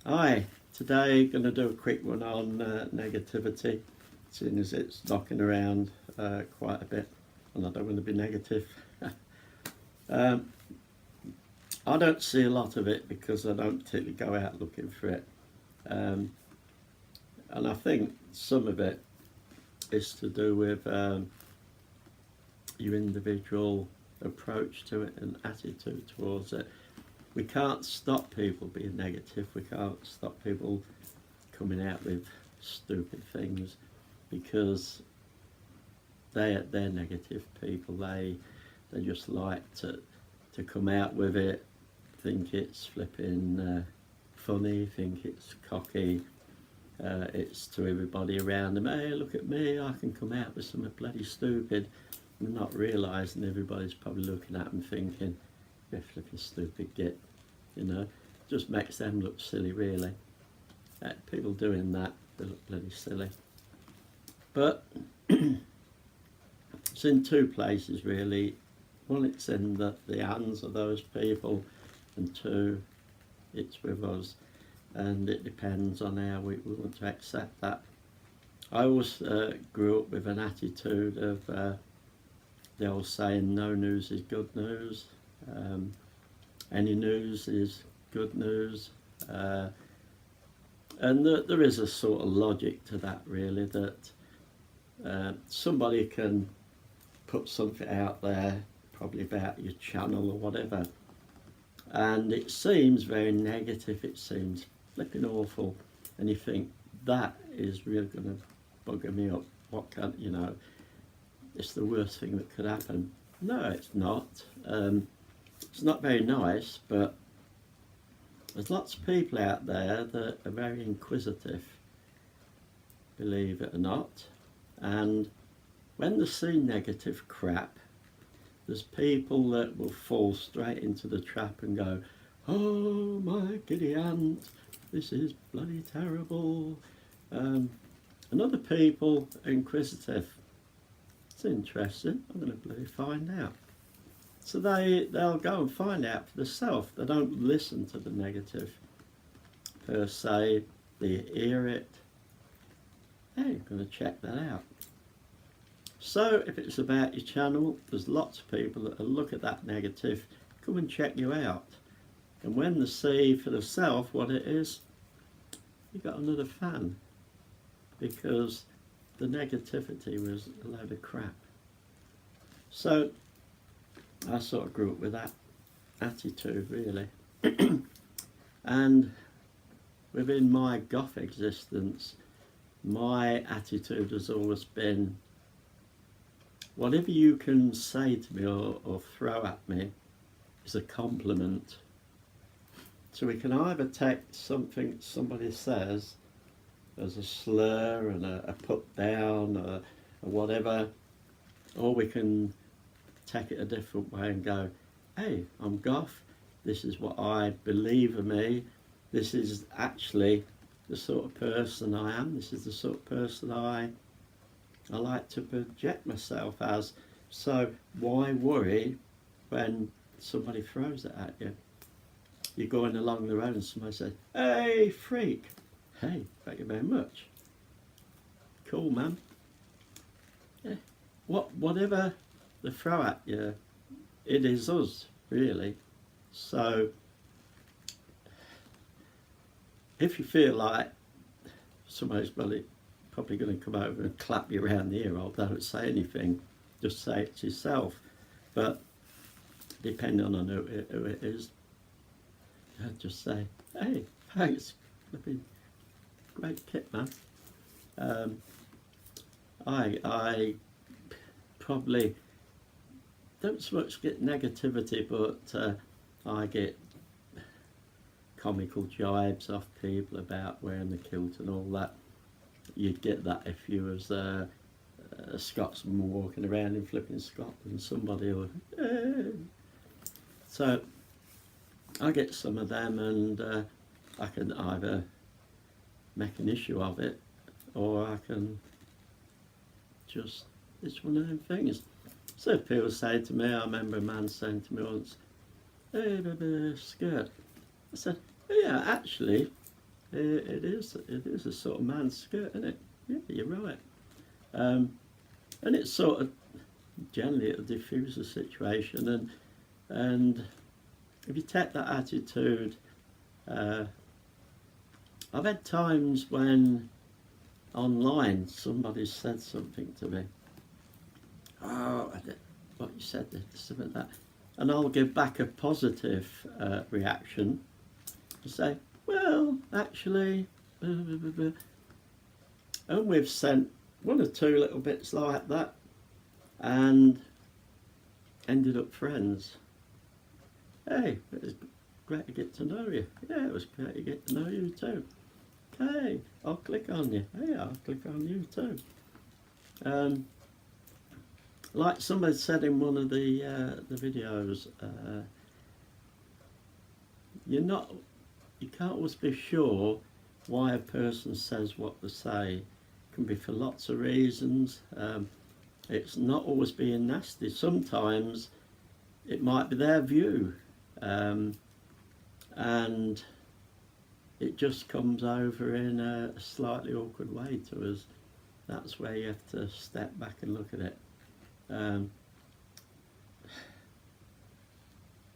Hi, today going to do a quick one on negativity, seeing as it's knocking around quite a bit, and I don't want to be negative. I don't see a lot of it because I don't particularly go out looking for it, and I think some of it is to do with your individual approach to it and attitude towards it. We can't stop people being negative. We can't stop people coming out with stupid things because they're negative people. They just like to come out with it, think it's flipping funny, think it's cocky. It's to everybody around them, hey, look at me, I can come out with something bloody stupid. And not realising everybody's probably looking at them thinking, you're a flipping stupid git. You know, just makes them look silly, really. People doing that, they look bloody silly. But it's in two places, really. One, it's in the hands of those people, and two, it's with us. And it depends on how we want to accept that. I always grew up with an attitude of the old saying, no news is good news. Any news is good news. And there is a sort of logic to that, really, that somebody can put something out there, probably about your channel or whatever, and it seems very negative, it seems flipping awful, and you think, that is really going to bugger me up. What can, you know, it's the worst thing that could happen. No, it's not. It's not very nice, but there's lots of people out there that are very inquisitive, believe it or not, and when they see negative crap, there's people that will fall straight into the trap and go, oh my giddy aunt, this is bloody terrible. And other people are inquisitive. It's interesting, I'm going to bloody find out. So they'll go and find out for themselves. They don't listen to the negative per se, they hear it. Hey, I'm going to check that out. So if it's about your channel, there's lots of people that will look at that negative, come and check you out. And when they see for themselves what it is, you got another fan, because the negativity was a load of crap. So I sort of grew up with that attitude, really. And within my Goth existence, my attitude has always been, whatever you can say to me or throw at me is a compliment. So we can either take something somebody says as a slur and a put down or whatever, or we can take it a different way and go, hey, I'm Goth, this is what I believe of me, this is actually the sort of person I am, this is the sort of person I like to project myself as. So why worry when somebody throws it at you? You're going along the road and somebody says, hey, freak. Hey, thank you very much. Cool, man. Yeah. Whatever they throw at you, it is us, really. So if you feel like somebody's probably going to come over and clap you around the ear, or don't say anything, just say it to yourself. But depending on who it is, I'd just say, hey, thanks, great kit, man. I probably don't so much get negativity, but I get comical jibes off people about wearing the kilt and all that. You'd get that if you was a Scotsman walking around in flipping Scotland, somebody would, hey. So I get some of them, and I can either make an issue of it, or I can just, it's one of them things. So if people say to me, I remember a man saying to me once, hey, baby, skirt. I said, oh, yeah, actually, It is a sort of man's skirt, isn't it? Yeah, you're right. And it's sort of, generally it'll diffuse the situation, and if you take that attitude, I've had times when online somebody said something to me, oh, what you said, something like that, and I'll give back a positive reaction and say, well, actually, blah, blah, blah, blah. And we've sent one or two little bits like that and ended up friends. Hey, it was great to get to know you. Yeah, it was great to get to know you too. Okay, I'll click on you. Hey, I'll click on you too. Like somebody said in one of the videos, you can't always be sure why a person says what they say. It can be for lots of reasons. It's not always being nasty. Sometimes it might be their view, and it just comes over in a slightly awkward way to us. That's where you have to step back and look at it.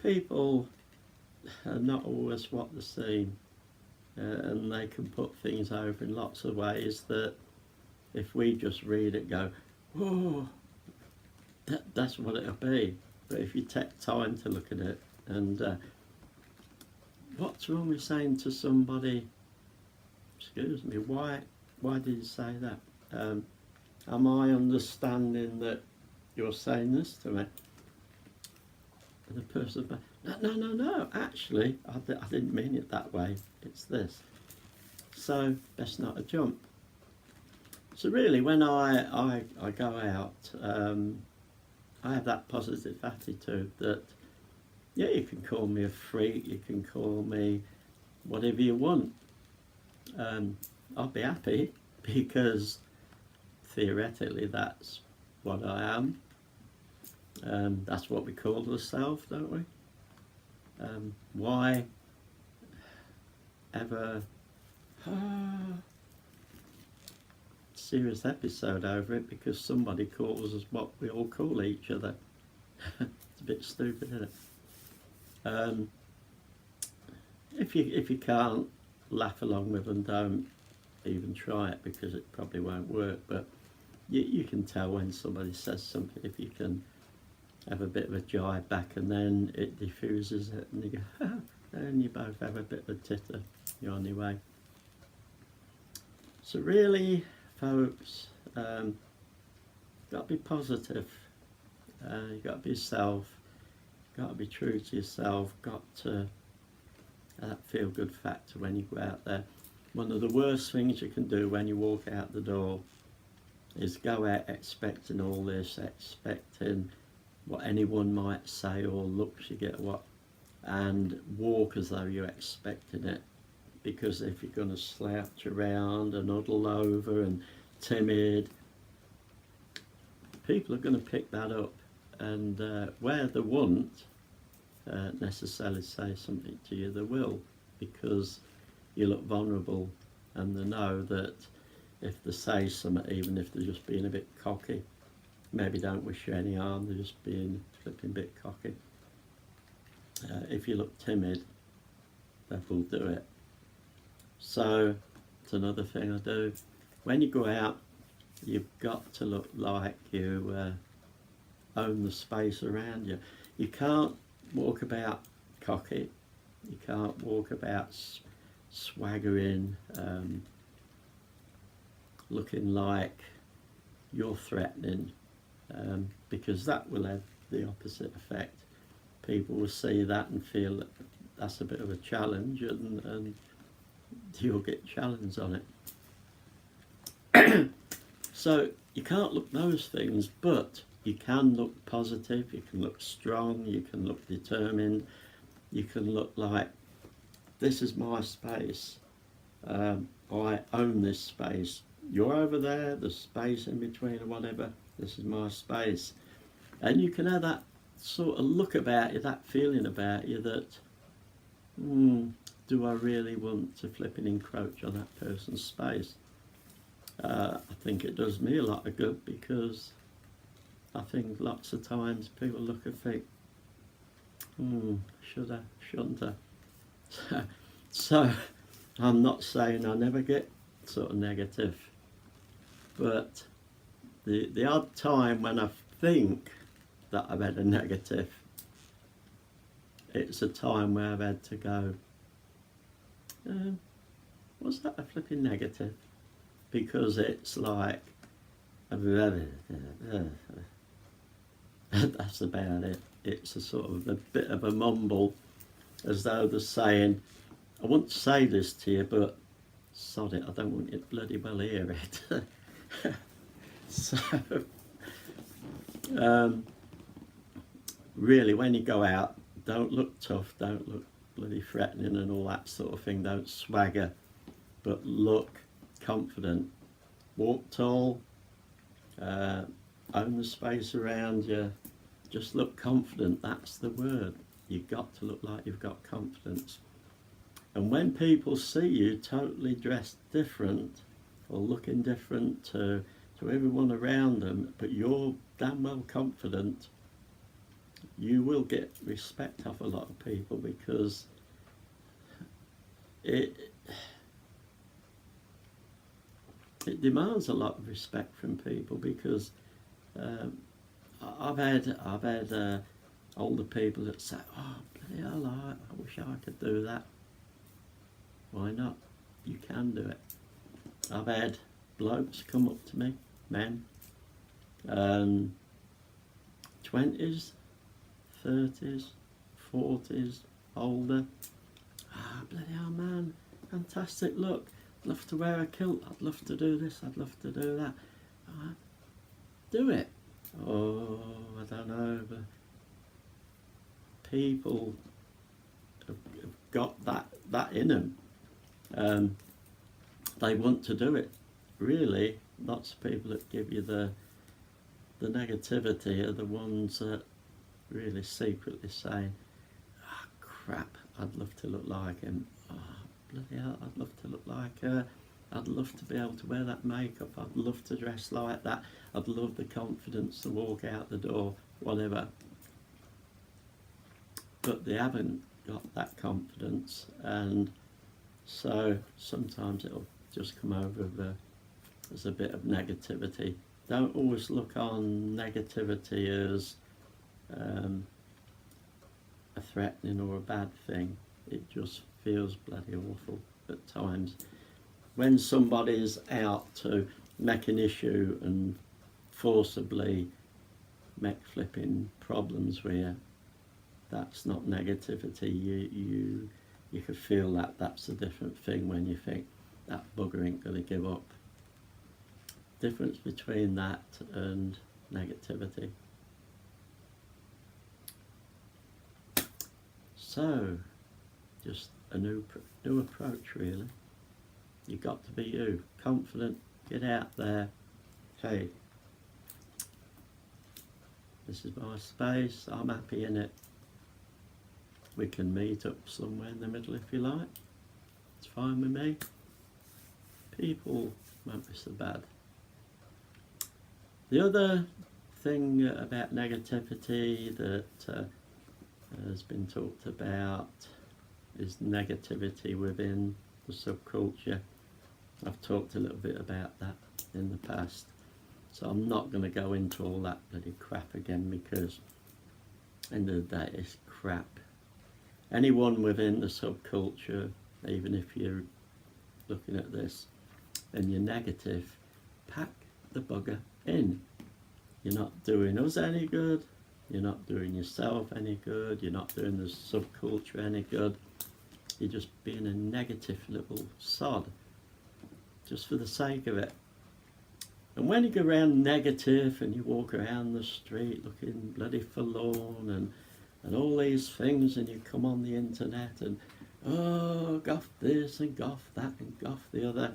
People are not always what they seem, and they can put things over in lots of ways that if we just read it, go, whoa, that's what it'll be. But if you take time to look at it, and what's wrong with saying to somebody, excuse me, why did you say that? Am I understanding that you're saying this to me? And the person, no, actually, I didn't mean it that way, it's this. So, best not to jump. So really, when I go out, I have that positive attitude that, yeah, you can call me a freak, you can call me whatever you want. I'll be happy, because theoretically that's what I am. That's what we call ourselves, don't we? Why ever serious episode over it? Because somebody calls us what we all call each other. It's a bit stupid, isn't it? If you can't laugh along with them, don't even try it, because it probably won't work. But you can tell when somebody says something, if you can have a bit of a jibe back, and then it diffuses it, and you go, ha, and you both have a bit of a titter. You're on your way. So really, folks, got to be positive. You got to be yourself. Got to be true to yourself. Got to have that feel-good factor when you go out there. One of the worst things you can do when you walk out the door is go out expecting all this, expecting what anyone might say or looks you get what, and walk as though you're expecting it. Because if you're going to slouch around and huddle over and timid, people are going to pick that up, and where they won't necessarily say something to you, they will, because you look vulnerable, and they know that if they say something, even if they're just being a bit cocky, maybe don't wish you any harm, they're just being flipping a bit cocky. If you look timid, they will do it. So it's another thing I do. When you go out, you've got to look like you own the space around you. You can't walk about cocky. You can't walk about swaggering, looking like you're threatening, because that will have the opposite effect. People will see that and feel that that's a bit of a challenge, and you'll get challenged on it. So you can't look those things, but you can look positive, you can look strong, you can look determined, you can look like, this is my space, I own this space, you're over there, there's space in between or whatever, this is my space. And you can have that sort of look about you, that feeling about you that, do I really want to flip and encroach on that person's space? I think it does me a lot of good, because I think lots of times people look and think, should I, shouldn't I? So I'm not saying I never get sort of negative, but the odd time when I think that I've had a negative, it's a time where I've had to go, was that a flipping negative? Because it's like, that's about it. It's a sort of a bit of a mumble, as though they're saying, I want to say this to you, but sod it, I don't want you to bloody well hear it. So, really, when you go out, don't look tough, don't look bloody threatening and all that sort of thing, don't swagger, but look confident. Walk tall, own the space around you, just look confident, that's the word. You've got to look like you've got confidence. And when people see you totally dressed different, or looking different to everyone around them, but you're damn well confident, you will get respect off a lot of people, because it demands a lot of respect from people, because I've had older people that say, oh bloody hell, I wish I could do that. Why not? You can do it. I've had blokes come up to me, men, 20s, 30s, 40s, older. Bloody hell, man, fantastic look. I'd love to wear a kilt, I'd love to do this, I'd love to do that. Do it. Oh, I don't know, but people have got that in them. They want to do it. Really, lots of people that give you the negativity are the ones that really secretly saying, oh crap, I'd love to look like him. Oh, bloody hell, I'd love to look like her. I'd love to be able to wear that makeup. I'd love to dress like that. I'd love the confidence to walk out the door, whatever. But they haven't got that confidence, and so sometimes it'll just come over as a bit of negativity. Don't always look on negativity as a threatening or a bad thing. It just feels bloody awful at times. When somebody's out to make an issue and forcibly make flipping problems with you, that's not negativity. You can feel that that's a different thing when you think, that bugger ain't going to give up. Difference between that and negativity. So, just a new approach really. You've got to be you, confident, get out there. Hey, this is my space, I'm happy in it. We can meet up somewhere in the middle if you like. It's fine with me. People won't be so bad. The other thing about negativity that has been talked about is negativity within the subculture. I've talked a little bit about that in the past, so I'm not going to go into all that bloody crap again, because at the end of the day it's crap. Anyone within the subculture, even if you're looking at this and you're negative, pack the bugger in. You're not doing us any good, you're not doing yourself any good, you're not doing the subculture any good. You're just being a negative little sod, just for the sake of it. And when you go around negative and you walk around the street looking bloody forlorn and all these things, and you come on the internet and, oh, Goth this and Goth that and Goth the other,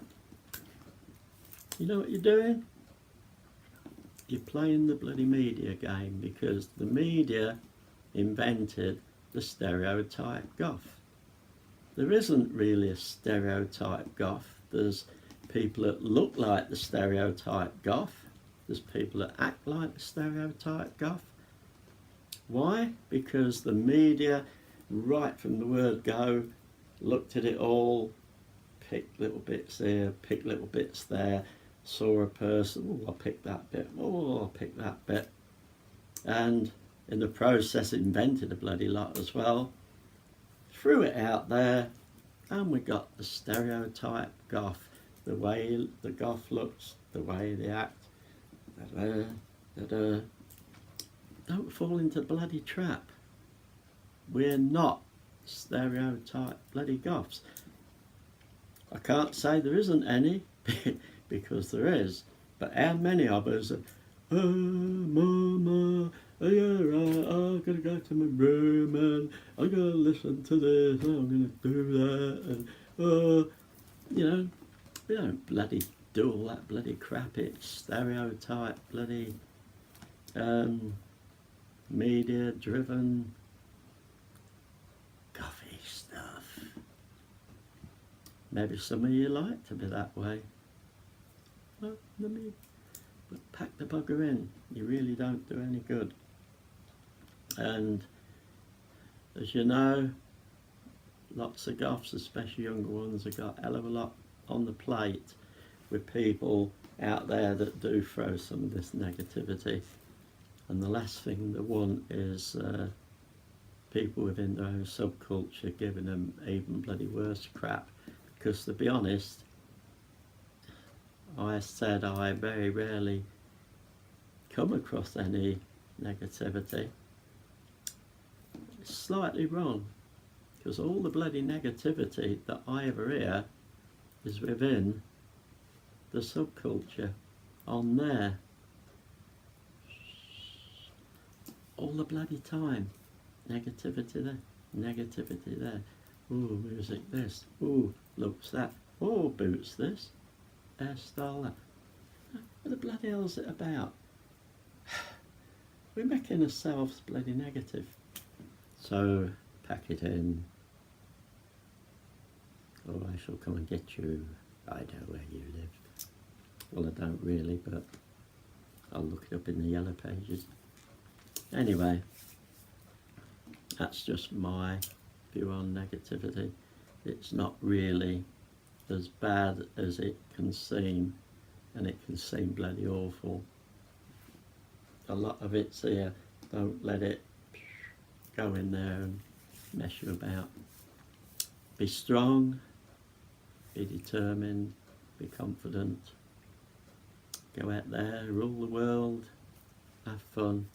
you know what you're doing? You're playing the bloody media game, because the media invented the stereotype Goth. there isn't really a stereotype goth. There's people that look like the stereotype goth. There's people that act like the stereotype goth. Why? Because the media, right from the word go, looked at it all, picked little bits here, picked little bits there, saw a person, oh, I'll pick that bit, oh, I'll pick that bit. And in the process invented a bloody lot as well, threw it out there, and we got the stereotype goth, the way the goth looks, the way they act. Don't fall into the bloody trap. We're not stereotype bloody goths. I can't say there isn't any, because there is, but how many of us are, oh, mama, oh, yeah, right, I'm going to go to my room and I'm going to listen to this, and I'm going to do that, and, you know, we don't bloody do all that bloody crap. It's stereotype bloody media driven gothy stuff. Maybe some of you like to be that way. Well, but pack the bugger in. You really don't do any good. And as you know, lots of goths, especially younger ones, have got a hell of a lot on the plate with people out there that do throw some of this negativity. And the last thing they want is people within their own subculture giving them even bloody worse crap. Because to be honest, I said I very rarely come across any negativity. It's slightly wrong, because all the bloody negativity that I ever hear is within the subculture, on there, all the bloody time. Negativity there, negativity there. Ooh, music this, ooh, looks that, ooh, boots this, hairstyle that. What the bloody hell is it about? We're making ourselves bloody negative. So, pack it in. Or I shall come and get you. I know where you live. Well, I don't really, but I'll look it up in the yellow pages. Anyway, that's just my view on negativity. It's not really as bad as it can seem, and it can seem bloody awful. A lot of it's here. Don't let it go in there and mess you about. Be strong, be determined, be confident. Go out there, rule the world, have fun.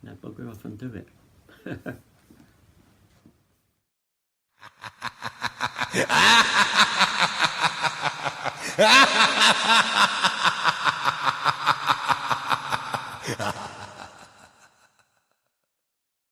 Now bugger off and do it.